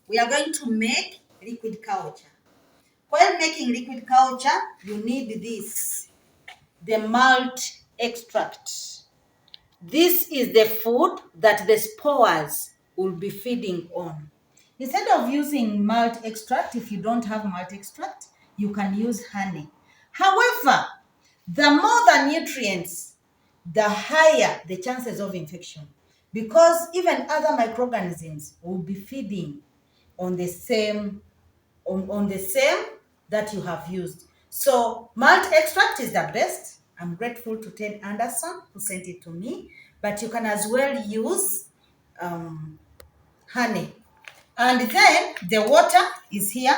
we are going to make liquid culture. While making liquid culture, you need this, the malt extract. This is the food that the spores will be feeding on. Instead of using malt extract, if you don't have malt extract, you can use honey. However, the more the nutrients, the higher the chances of infection, because even other microorganisms will be feeding on the same that you have used. So malt extract is the best. I'm grateful to Ted Anderson who sent it to me, but you can as well use honey. And then the water is here.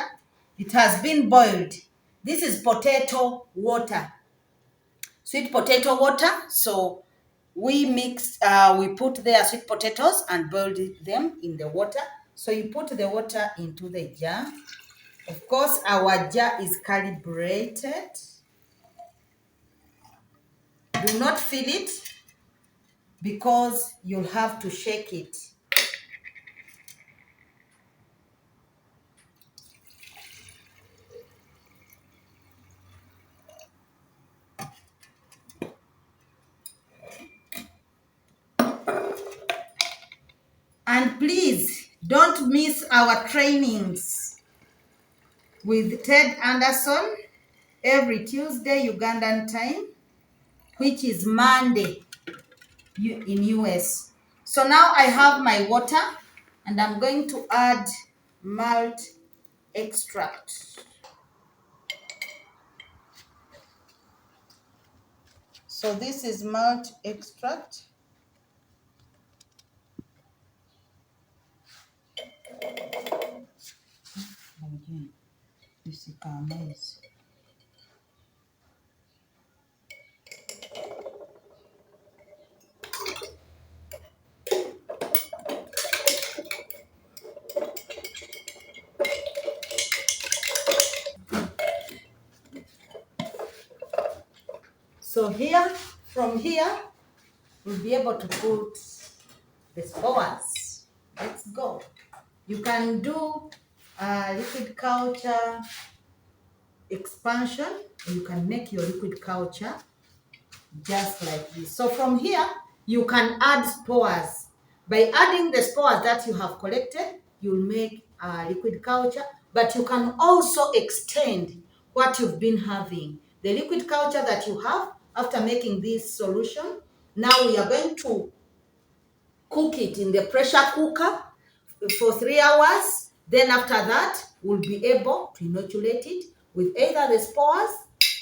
It has been boiled. This is potato water, sweet potato water. So we put there sweet potatoes and boiled them in the water. So you put the water into the jar. Of course, our jar is calibrated. Do not fill it because you'll have to shake it. And please don't miss our trainings with Ted Anderson every Tuesday Ugandan time, which is Monday in US. So now I have my water and I'm going to add malt extract. So this is malt extract. So from here, we'll be able to put the spores. Let's go. You can do liquid culture expansion. You can make your liquid culture just like this. So from here, you can add spores. By adding the spores that you have collected, you'll make liquid culture, but you can also extend what you've been having. The liquid culture that you have after making this solution, now we are going to cook it in the pressure cooker for 3 hours. Then after that, we'll be able to inoculate it with either the spores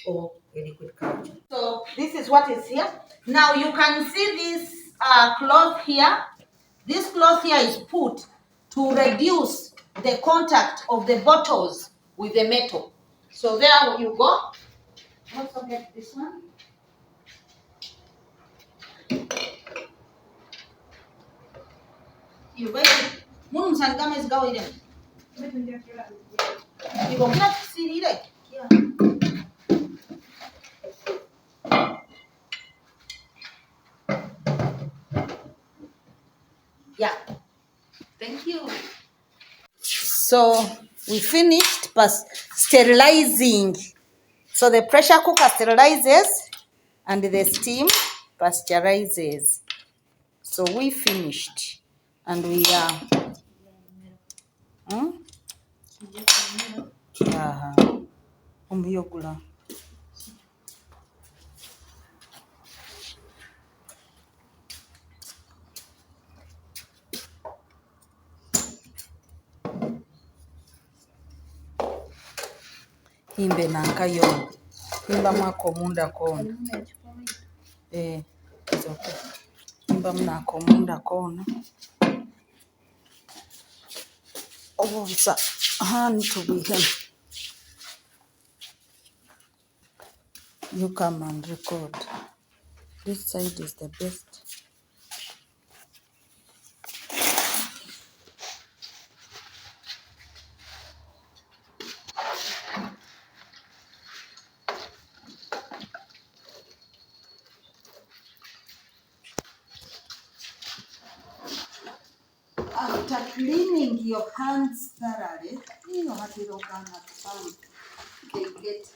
or a liquid culture. So this is what is here. Now you can see this cloth here. This cloth here is put to reduce the contact of the bottles with the metal. So there you go. Also get this one. You wait. Munum sangama is going in. You go get see it. Yeah. Thank you. So we finished sterilizing. So the pressure cooker sterilizes and the steam pasteurizes. So we finished and we are himbe nankayo himba mwako munda kono it's okay. Himba mnako munda kono obusa hand to be him. You come and record. This side is the best. After cleaning your hands thoroughly. They get.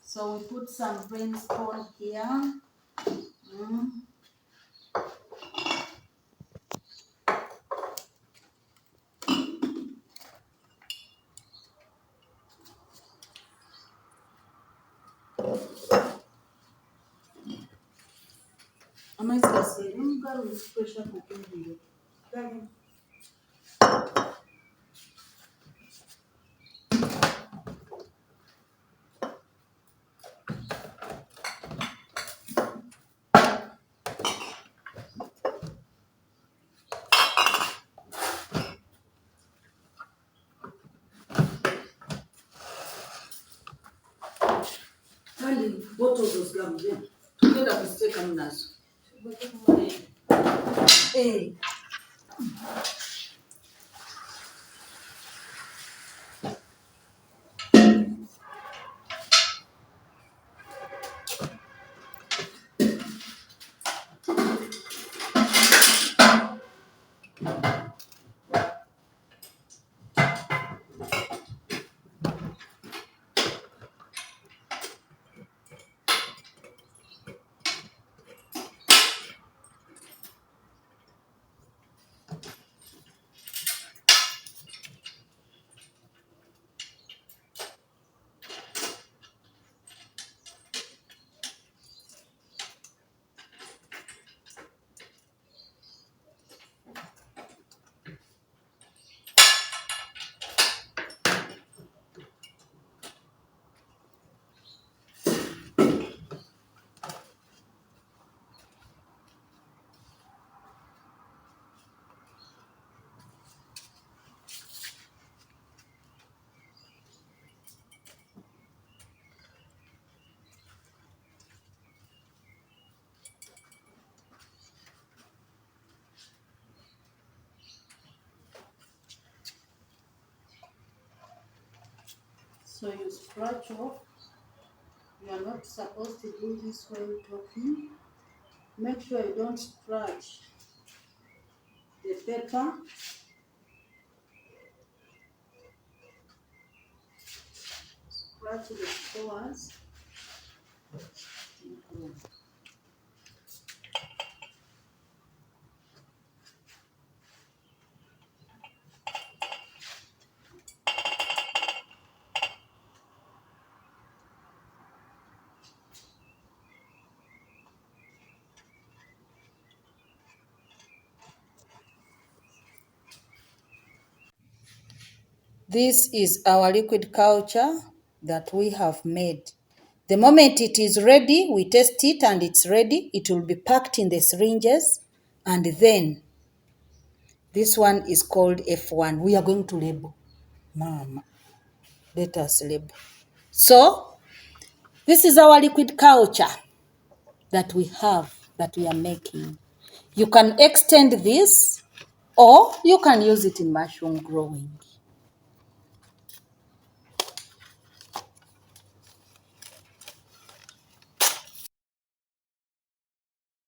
So we put some brain spawn here. Pressure cooking. Kandi bottles ozigambye tugenda kuziteekamu nazo. So you scratch off. You are not supposed to do this while talking. Make sure you don't scratch the paper. Scratch the spores. This is our liquid culture that we have made. The moment it is ready, we test it and it's ready, it will be packed in the syringes, and then this one is called F1. We are going to label. Mama, let us label. So, this is our liquid culture that we have, that we are making. You can extend this or you can use it in mushroom growing.